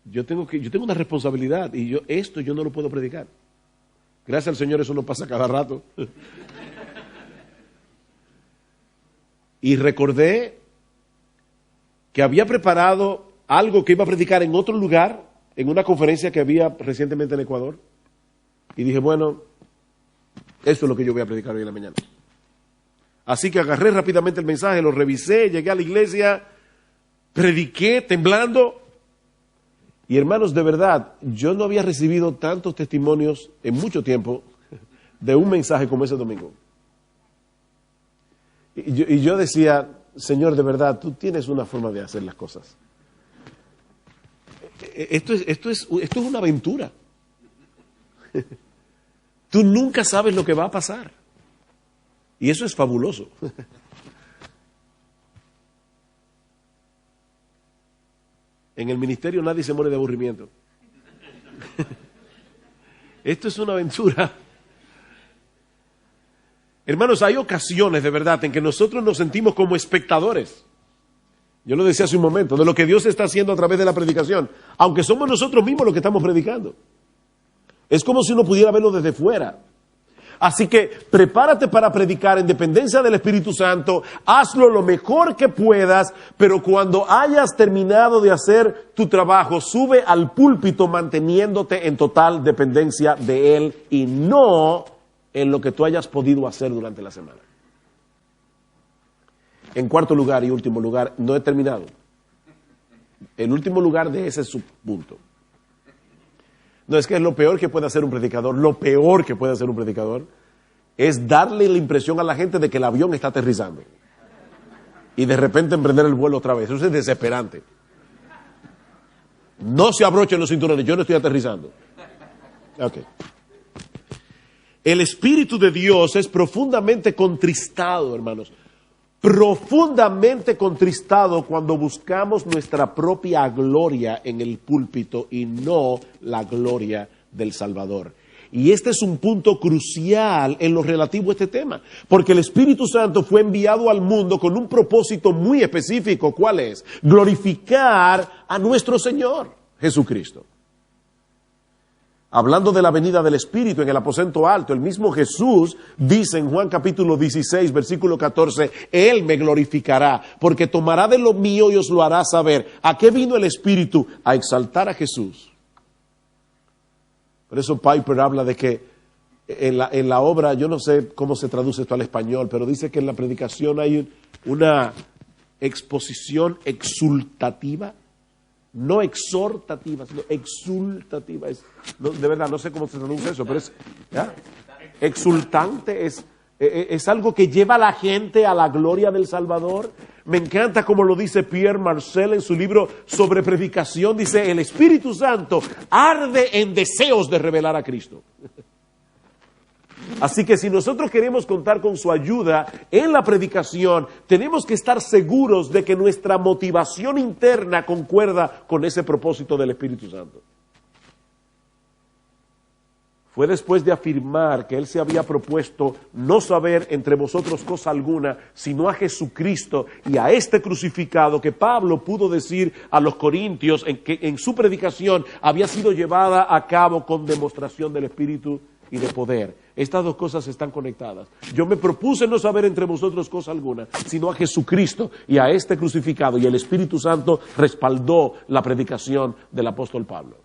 A: Yo tengo una responsabilidad y esto yo no lo puedo predicar. Gracias al Señor, eso no pasa cada rato. Y recordé que había preparado algo que iba a predicar en otro lugar, en una conferencia que había recientemente en Ecuador. Y dije, bueno, esto es lo que yo voy a predicar hoy en la mañana. Así que agarré rápidamente el mensaje, lo revisé, llegué a la iglesia, prediqué temblando. Y hermanos, de verdad, yo no había recibido tantos testimonios en mucho tiempo de un mensaje como ese domingo. Y yo decía, Señor, de verdad, tú tienes una forma de hacer las cosas. Esto es una aventura. Tú nunca sabes lo que va a pasar. Y eso es fabuloso. En el ministerio nadie se muere de aburrimiento. Esto es una aventura. Hermanos, hay ocasiones de verdad en que nosotros nos sentimos como espectadores. Yo lo decía hace un momento, de lo que Dios está haciendo a través de la predicación, aunque somos nosotros mismos los que estamos predicando. Es como si uno pudiera verlo desde fuera. Así que prepárate para predicar en dependencia del Espíritu Santo, hazlo lo mejor que puedas, pero cuando hayas terminado de hacer tu trabajo, sube al púlpito manteniéndote en total dependencia de Él y no en lo que tú hayas podido hacer durante la semana. En cuarto lugar y último lugar, no he terminado. El último lugar de ese subpunto. No, es que es lo peor que puede hacer un predicador. Lo peor que puede hacer un predicador es darle la impresión a la gente de que el avión está aterrizando. Y de repente emprender el vuelo otra vez. Eso es desesperante. No se abrochen los cinturones, yo no estoy aterrizando. Ok. El Espíritu de Dios es profundamente contristado, hermanos. Profundamente contristado cuando buscamos nuestra propia gloria en el púlpito y no la gloria del Salvador. Y este es un punto crucial en lo relativo a este tema, porque el Espíritu Santo fue enviado al mundo con un propósito muy específico. ¿Cuál es? Glorificar a nuestro Señor Jesucristo. Hablando de la venida del Espíritu en el aposento alto, el mismo Jesús dice en Juan capítulo 16, versículo 14, Él me glorificará, porque tomará de lo mío y os lo hará saber. ¿A qué vino el Espíritu? A exaltar a Jesús. Por eso Piper habla de que en la obra, yo no sé cómo se traduce esto al español, pero dice que en la predicación hay una exposición exultativa. No exhortativa, sino exultativa. De verdad, no sé cómo se traduce eso, pero es ¿ya? Exultante, es algo que lleva a la gente a la gloria del Salvador. Me encanta como lo dice Pierre Marcel en su libro sobre predicación. Dice, el Espíritu Santo arde en deseos de revelar a Cristo. Así que si nosotros queremos contar con su ayuda en la predicación, tenemos que estar seguros de que nuestra motivación interna concuerda con ese propósito del Espíritu Santo. Fue después de afirmar que Él se había propuesto no saber entre vosotros cosa alguna, sino a Jesucristo y a este crucificado, que Pablo pudo decir a los corintios que en su predicación había sido llevada a cabo con demostración del Espíritu y de poder. Estas dos cosas están conectadas. Yo me propuse no saber entre vosotros cosa alguna, sino a Jesucristo y a este crucificado, y el Espíritu Santo respaldó la predicación del apóstol Pablo.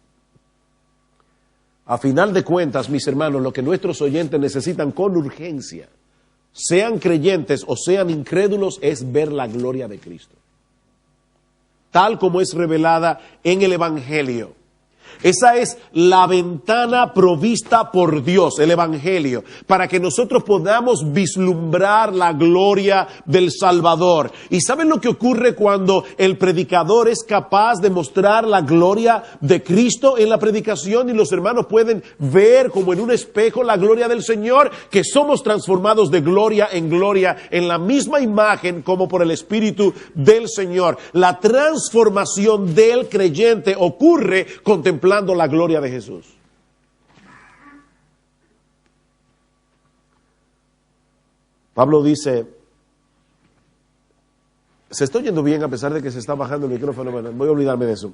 A: A final de cuentas, mis hermanos, lo que nuestros oyentes necesitan con urgencia, sean creyentes o sean incrédulos, es ver la gloria de Cristo, tal como es revelada en el Evangelio. Esa es la ventana provista por Dios, el Evangelio, para que nosotros podamos vislumbrar la gloria del Salvador. ¿Y saben lo que ocurre cuando el predicador es capaz de mostrar la gloria de Cristo en la predicación y los hermanos pueden ver como en un espejo la gloria del Señor? Que somos transformados de gloria en la misma imagen como por el Espíritu del Señor. La transformación del creyente ocurre contemplando la gloria de Jesús. Pablo dice, se está oyendo bien a pesar de que se está bajando el micrófono, bueno, voy a olvidarme de eso.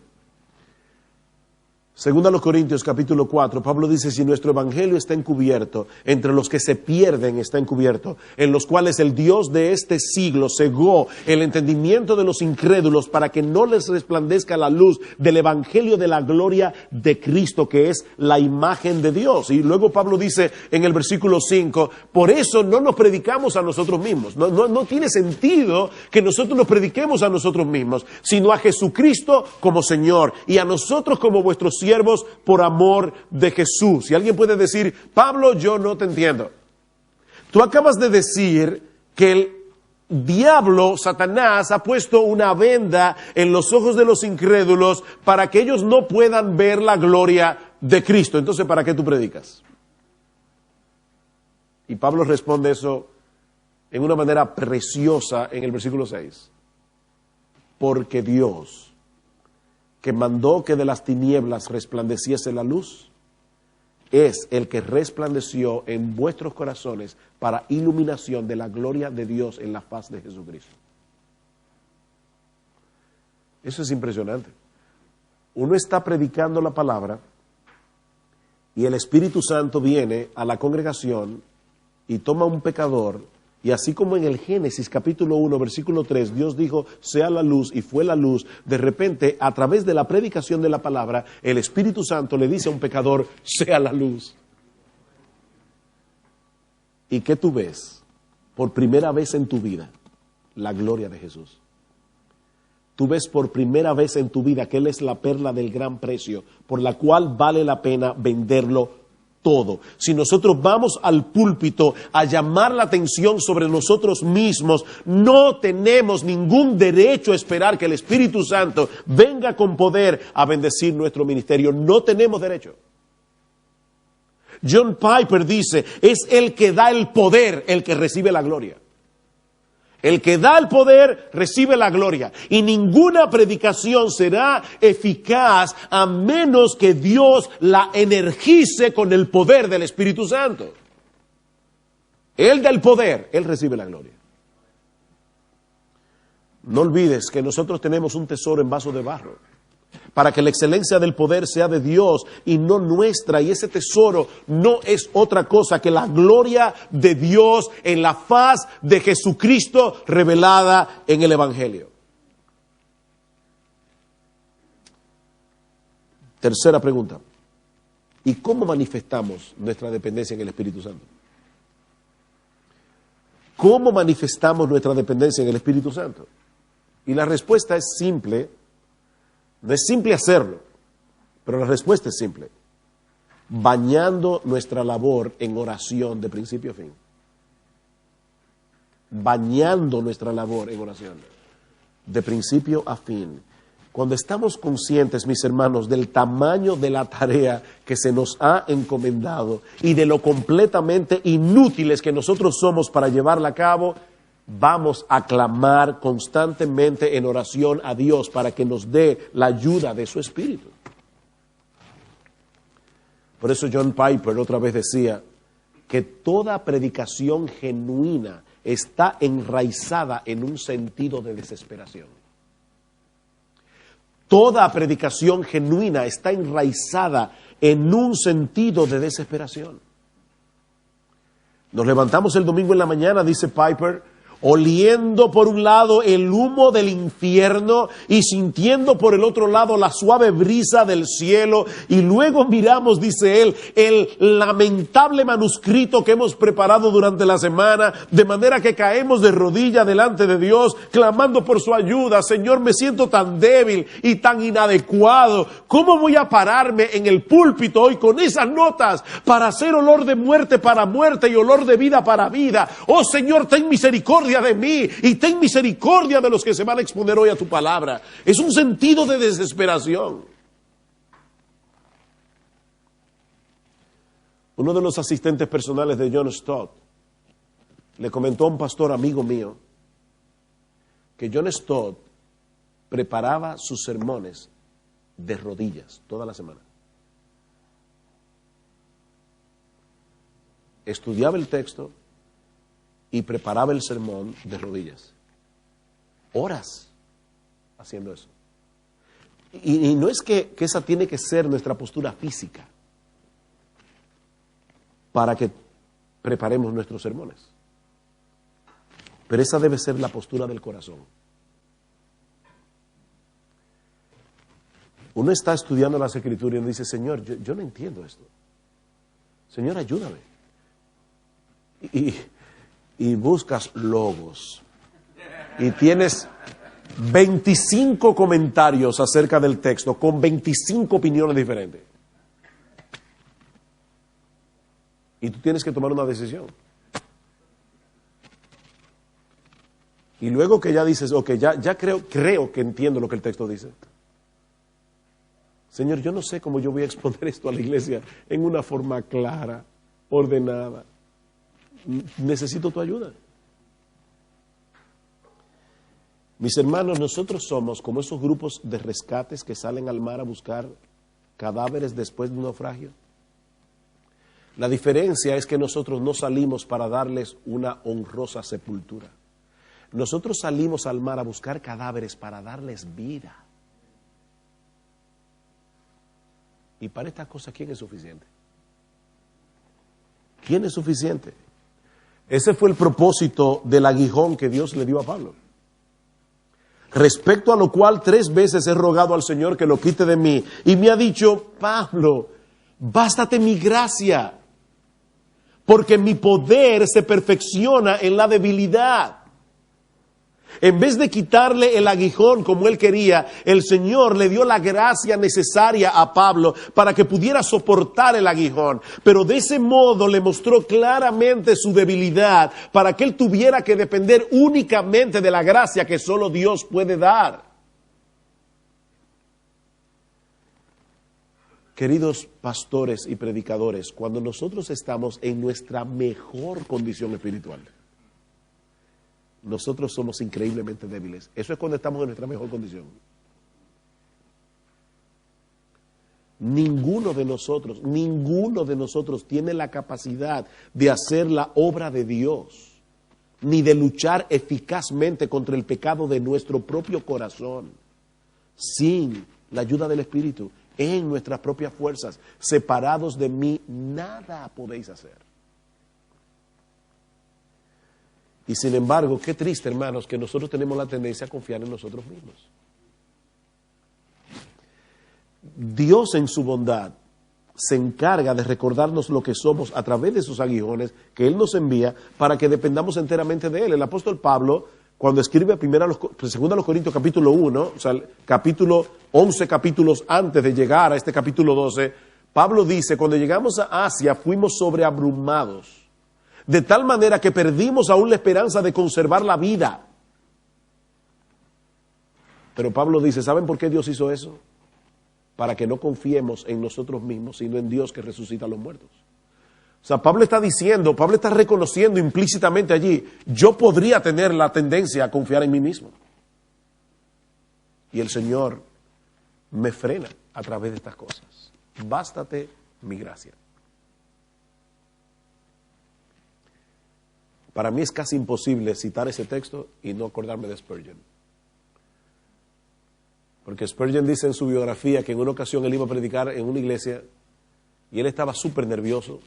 A: Según a los Corintios capítulo 4, Pablo dice, si nuestro evangelio está encubierto, entre los que se pierden está encubierto, en los cuales el Dios de este siglo cegó el entendimiento de los incrédulos para que no les resplandezca la luz del evangelio de la gloria de Cristo, que es la imagen de Dios. Y luego Pablo dice en el versículo 5, por eso no nos predicamos a nosotros mismos. No tiene sentido que nosotros nos prediquemos a nosotros mismos, sino a Jesucristo como Señor y a nosotros como vuestros siervos por amor de Jesús. Y alguien puede decir, Pablo, yo no te entiendo. Tú acabas de decir que el diablo, Satanás, ha puesto una venda en los ojos de los incrédulos para que ellos no puedan ver la gloria de Cristo. Entonces, ¿para qué tú predicas? Y Pablo responde eso en una manera preciosa en el versículo 6. Porque Dios, que mandó que de las tinieblas resplandeciese la luz, es el que resplandeció en vuestros corazones para iluminación de la gloria de Dios en la faz de Jesucristo. Eso es impresionante. Uno está predicando la palabra y el Espíritu Santo viene a la congregación y toma un pecador. Y así como en el Génesis capítulo 1, versículo 3, Dios dijo, sea la luz, y fue la luz, de repente, a través de la predicación de la palabra, el Espíritu Santo le dice a un pecador, sea la luz. ¿Y qué tú ves? Por primera vez en tu vida, la gloria de Jesús. Tú ves por primera vez en tu vida que Él es la perla del gran precio, por la cual vale la pena venderlo todo. Si nosotros vamos al púlpito a llamar la atención sobre nosotros mismos, no tenemos ningún derecho a esperar que el Espíritu Santo venga con poder a bendecir nuestro ministerio. No tenemos derecho. John Piper dice, es el que da el poder el que recibe la gloria. El que da el poder recibe la gloria. Y ninguna predicación será eficaz a menos que Dios la energice con el poder del Espíritu Santo. Él da el poder, Él recibe la gloria. No olvides que nosotros tenemos un tesoro en vaso de barro, para que la excelencia del poder sea de Dios y no nuestra. Y ese tesoro no es otra cosa que la gloria de Dios en la faz de Jesucristo revelada en el Evangelio. Tercera pregunta. ¿Y cómo manifestamos nuestra dependencia en el Espíritu Santo? ¿Cómo manifestamos nuestra dependencia en el Espíritu Santo? Y la respuesta es simple. No es simple hacerlo, pero la respuesta es simple. Bañando nuestra labor en oración de principio a fin. Bañando nuestra labor en oración de principio a fin. Cuando estamos conscientes, mis hermanos, del tamaño de la tarea que se nos ha encomendado y de lo completamente inútiles que nosotros somos para llevarla a cabo, vamos a clamar constantemente en oración a Dios para que nos dé la ayuda de su Espíritu. Por eso John Piper otra vez decía que toda predicación genuina está enraizada en un sentido de desesperación. Toda predicación genuina está enraizada en un sentido de desesperación. Nos levantamos el domingo en la mañana, dice Piper, oliendo por un lado el humo del infierno y sintiendo por el otro lado la suave brisa del cielo, y luego miramos, dice él, el lamentable manuscrito que hemos preparado durante la semana, de manera que caemos de rodillas delante de Dios, clamando por su ayuda. Señor, me siento tan débil y tan inadecuado. ¿Cómo voy a pararme en el púlpito hoy con esas notas para hacer olor de muerte para muerte y olor de vida para vida? Oh Señor, ten misericordia de mí y ten misericordia de los que se van a exponer hoy a tu palabra. Es un sentido de desesperación. Uno de los asistentes personales de John Stott le comentó a un pastor amigo mío que John Stott preparaba sus sermones de rodillas toda la semana. Estudiaba el texto y preparaba el sermón de rodillas. Horas haciendo eso. Y no es que esa tiene que ser nuestra postura física para que preparemos nuestros sermones. Pero esa debe ser la postura del corazón. Uno está estudiando las Escrituras y uno dice, Señor, yo no entiendo esto. Señor, ayúdame. Y buscas logos y tienes 25 comentarios acerca del texto con 25 opiniones diferentes. Y tú tienes que tomar una decisión. Y luego que ya dices, ok, ya creo que entiendo lo que el texto dice. Señor, yo no sé cómo yo voy a exponer esto a la iglesia en una forma clara, ordenada. Necesito tu ayuda. Mis hermanos, nosotros somos como esos grupos de rescates que salen al mar a buscar cadáveres después de un naufragio. La diferencia es que nosotros no salimos para darles una honrosa sepultura. Nosotros salimos al mar a buscar cadáveres para darles vida. Y para estas cosas, ¿quién es suficiente? ¿Quién es suficiente? Ese fue el propósito del aguijón que Dios le dio a Pablo. Respecto a lo cual 3 veces he rogado al Señor que lo quite de mí. Y me ha dicho, Pablo, bástate mi gracia, porque mi poder se perfecciona en la debilidad. En vez de quitarle el aguijón como él quería, el Señor le dio la gracia necesaria a Pablo para que pudiera soportar el aguijón. Pero de ese modo le mostró claramente su debilidad para que él tuviera que depender únicamente de la gracia que solo Dios puede dar. Queridos pastores y predicadores, cuando nosotros estamos en nuestra mejor condición espiritual, nosotros somos increíblemente débiles. Eso es cuando estamos en nuestra mejor condición. Ninguno de nosotros tiene la capacidad de hacer la obra de Dios, ni de luchar eficazmente contra el pecado de nuestro propio corazón, sin la ayuda del Espíritu, en nuestras propias fuerzas. Separados de mí, nada podéis hacer. Y sin embargo, qué triste, hermanos, que nosotros tenemos la tendencia a confiar en nosotros mismos. Dios en su bondad se encarga de recordarnos lo que somos a través de sus aguijones que Él nos envía para que dependamos enteramente de Él. El apóstol Pablo, cuando escribe 2 Corintios capítulo 1, o sea, capítulo 11 capítulos antes de llegar a este capítulo 12, Pablo dice, cuando llegamos a Asia fuimos sobreabrumados, de tal manera que perdimos aún la esperanza de conservar la vida. Pero Pablo dice, ¿saben por qué Dios hizo eso? Para que no confiemos en nosotros mismos, sino en Dios que resucita a los muertos. O sea, Pablo está reconociendo implícitamente allí, yo podría tener la tendencia a confiar en mí mismo. Y el Señor me frena a través de estas cosas. Bástate mi gracia. Para mí es casi imposible citar ese texto y no acordarme de Spurgeon. Porque Spurgeon dice en su biografía que en una ocasión él iba a predicar en una iglesia y él estaba súper nervioso.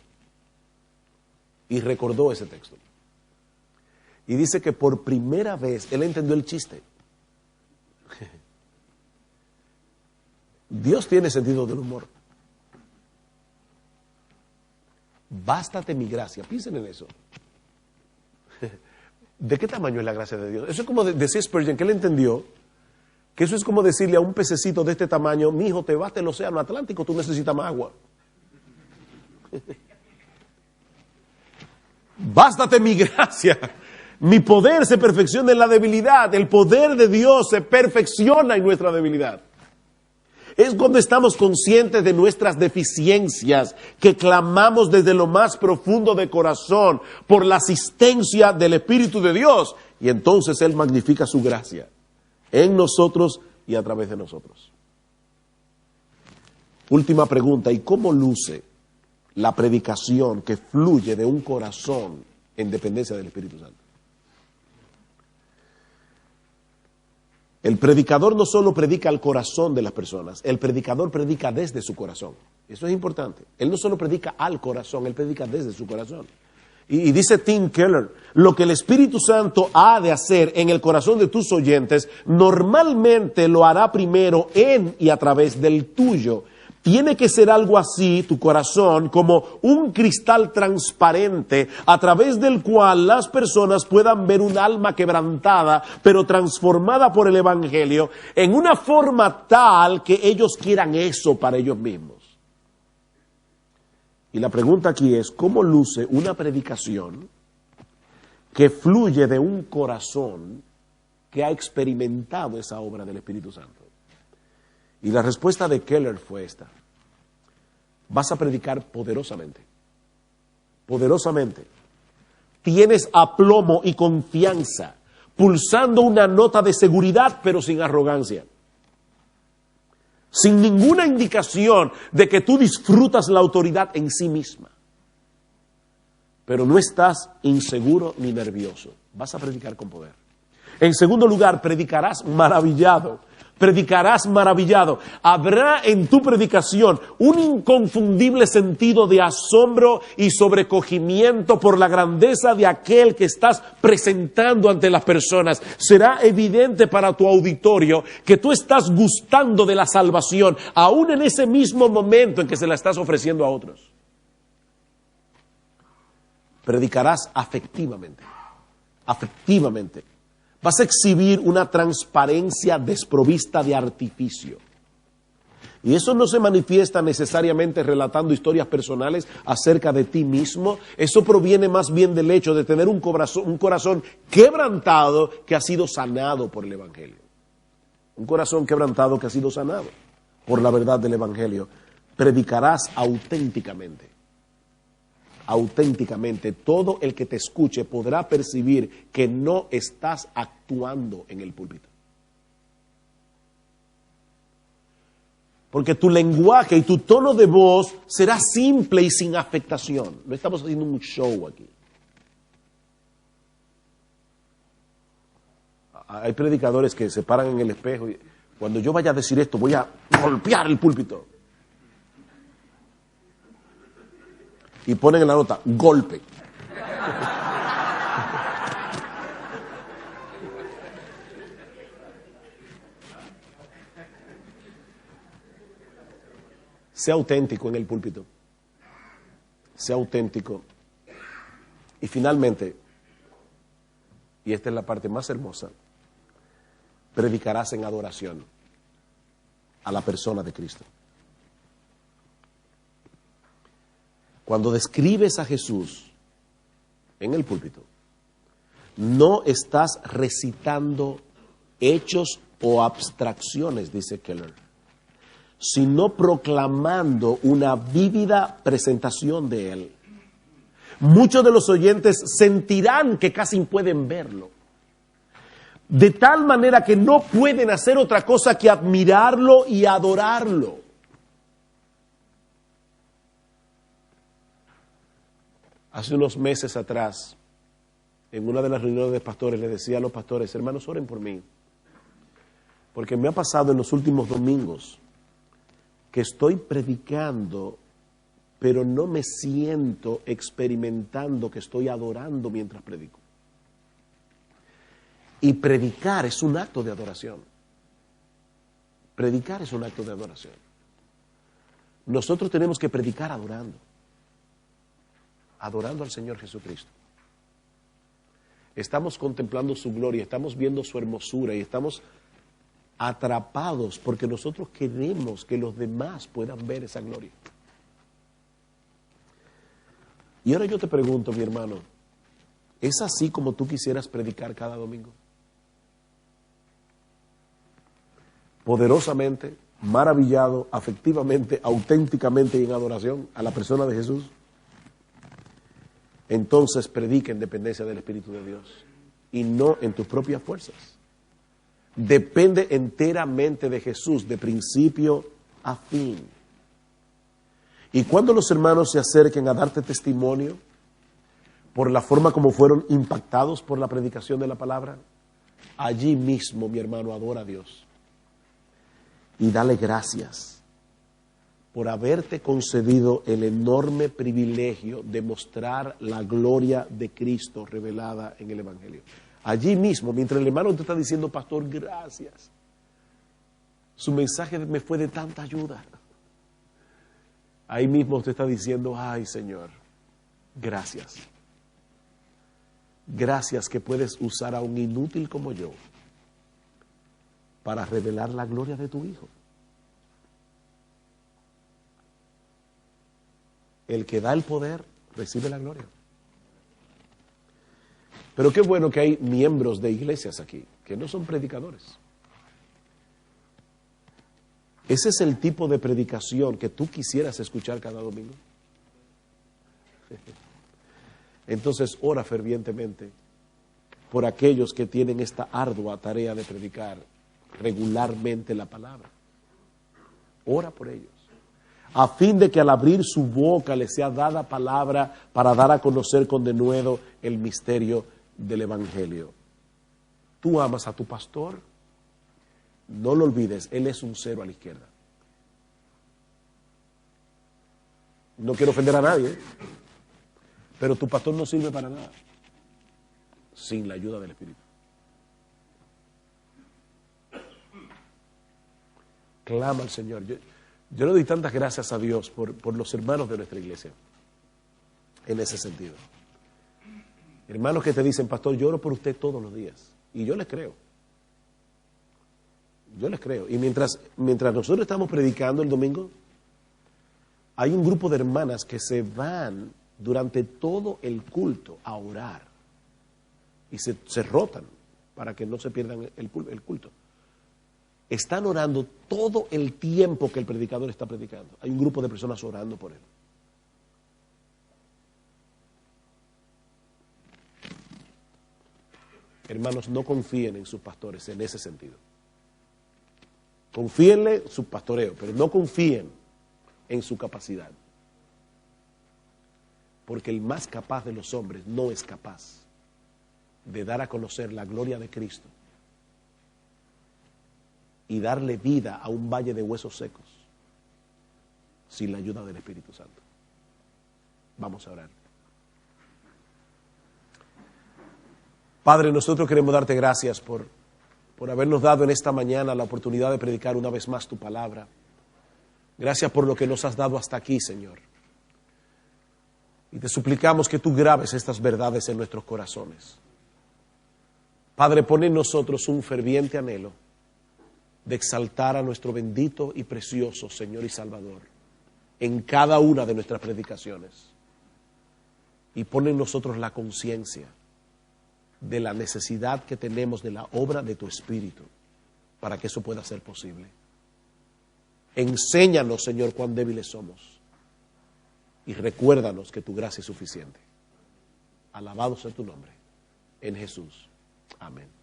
A: y recordó ese texto. Y dice que por primera vez él entendió el chiste. Dios tiene sentido del humor. Bástate mi gracia. Piensen en eso. ¿De qué tamaño es la gracia de Dios? Eso es como decía Spurgeon, que él entendió que eso es como decirle a un pececito de este tamaño: mi hijo, te basta el océano Atlántico, tú necesitas más agua. Bástate mi gracia. Mi poder se perfecciona en la debilidad. El poder de Dios se perfecciona en nuestra debilidad. Es cuando estamos conscientes de nuestras deficiencias que clamamos desde lo más profundo de corazón por la asistencia del Espíritu de Dios. Y entonces Él magnifica su gracia en nosotros y a través de nosotros. Última pregunta: ¿y cómo luce la predicación que fluye de un corazón en dependencia del Espíritu Santo? El predicador no solo predica al corazón de las personas, el predicador predica desde su corazón. Eso es importante. Él no solo predica al corazón, él predica desde su corazón. Y dice Tim Keller: lo que el Espíritu Santo ha de hacer en el corazón de tus oyentes, normalmente lo hará primero en y a través del tuyo. Tiene que ser algo así, tu corazón, como un cristal transparente a través del cual las personas puedan ver un alma quebrantada, pero transformada por el Evangelio, en una forma tal que ellos quieran eso para ellos mismos. Y la pregunta aquí es: ¿cómo luce una predicación que fluye de un corazón que ha experimentado esa obra del Espíritu Santo? Y la respuesta de Keller fue esta: vas a predicar poderosamente. Poderosamente. Tienes aplomo y confianza, pulsando una nota de seguridad, pero sin arrogancia. Sin ninguna indicación de que tú disfrutas la autoridad en sí misma. Pero no estás inseguro ni nervioso. Vas a predicar con poder. En segundo lugar, predicarás maravillado. Predicarás maravillado. Habrá en tu predicación un inconfundible sentido de asombro y sobrecogimiento por la grandeza de aquel que estás presentando ante las personas. Será evidente para tu auditorio que tú estás gustando de la salvación, aún en ese mismo momento en que se la estás ofreciendo a otros. Predicarás afectivamente. Afectivamente. Vas a exhibir una transparencia desprovista de artificio. Y eso no se manifiesta necesariamente relatando historias personales acerca de ti mismo. Eso proviene más bien del hecho de tener un corazón quebrantado que ha sido sanado por el Evangelio. Un corazón quebrantado que ha sido sanado por la verdad del Evangelio. Predicarás auténticamente. Auténticamente, todo el que te escuche podrá percibir que no estás actuando en el púlpito. Porque tu lenguaje y tu tono de voz será simple y sin afectación. No estamos haciendo un show aquí. Hay predicadores que se paran en el espejo y cuando yo vaya a decir esto voy a golpear el púlpito. Y ponen en la nota, golpe. Sea auténtico en el púlpito. Sea auténtico. Y finalmente, y esta es la parte más hermosa, predicarás en adoración a la persona de Cristo. Cuando describes a Jesús en el púlpito, no estás recitando hechos o abstracciones, dice Keller, sino proclamando una vívida presentación de Él. Muchos de los oyentes sentirán que casi pueden verlo, de tal manera que no pueden hacer otra cosa que admirarlo y adorarlo. Hace unos meses atrás, en una de las reuniones de pastores, le decía a los pastores: hermanos, oren por mí, porque me ha pasado en los últimos domingos que estoy predicando pero no me siento experimentando que estoy adorando mientras predico. Y predicar es un acto de adoración. Predicar es un acto de adoración. Nosotros tenemos que predicar adorando. Adorando al Señor Jesucristo. Estamos contemplando su gloria, estamos viendo su hermosura y estamos atrapados porque nosotros queremos que los demás puedan ver esa gloria. Y ahora yo te pregunto, mi hermano, ¿es así como tú quisieras predicar cada domingo? Poderosamente, maravillado, afectivamente, auténticamente y en adoración a la persona de Jesús. Entonces predica en dependencia del Espíritu de Dios y no en tus propias fuerzas. Depende enteramente de Jesús, de principio a fin. Y cuando los hermanos se acerquen a darte testimonio por la forma como fueron impactados por la predicación de la palabra, allí mismo, mi hermano, adora a Dios. Y dale gracias por haberte concedido el enorme privilegio de mostrar la gloria de Cristo revelada en el Evangelio. Allí mismo, mientras el hermano te está diciendo, pastor, gracias. Su mensaje me fue de tanta ayuda. Ahí mismo usted está diciendo, ay Señor, gracias. Gracias que puedes usar a un inútil como yo para revelar la gloria de tu Hijo. El que da el poder recibe la gloria. Pero qué bueno que hay miembros de iglesias aquí que no son predicadores. ¿Ese es el tipo de predicación que tú quisieras escuchar cada domingo? Entonces ora fervientemente por aquellos que tienen esta ardua tarea de predicar regularmente la palabra. Ora por ellos, a fin de que al abrir su boca les sea dada palabra para dar a conocer con denuedo el misterio del Evangelio. ¿Tú amas a tu pastor? No lo olvides, él es un cero a la izquierda. No quiero ofender a nadie, pero tu pastor no sirve para nada sin la ayuda del Espíritu. Clama al Señor. Yo le doy tantas gracias a Dios por los hermanos de nuestra iglesia, en ese sentido. Hermanos que te dicen, pastor, yo oro por usted todos los días. Y yo les creo. Yo les creo. Y mientras nosotros estamos predicando el domingo, hay un grupo de hermanas que se van durante todo el culto a orar. Y se rotan para que no se pierdan el culto. Están orando todo el tiempo que el predicador está predicando. Hay un grupo de personas orando por él. Hermanos, no confíen en sus pastores en ese sentido. Confíenle su pastoreo, pero no confíen en su capacidad. Porque el más capaz de los hombres no es capaz de dar a conocer la gloria de Cristo y darle vida a un valle de huesos secos sin la ayuda del Espíritu Santo. Vamos a orar. Padre, nosotros queremos darte gracias por habernos dado en esta mañana la oportunidad de predicar una vez más tu palabra. Gracias por lo que nos has dado hasta aquí, Señor. Y te suplicamos que tú grabes estas verdades en nuestros corazones. Padre, pon en nosotros un ferviente anhelo de exaltar a nuestro bendito y precioso Señor y Salvador en cada una de nuestras predicaciones. Y pon en nosotros la conciencia de la necesidad que tenemos de la obra de tu Espíritu para que eso pueda ser posible. Enséñanos, Señor, cuán débiles somos y recuérdanos que tu gracia es suficiente. Alabado sea tu nombre, en Jesús. Amén.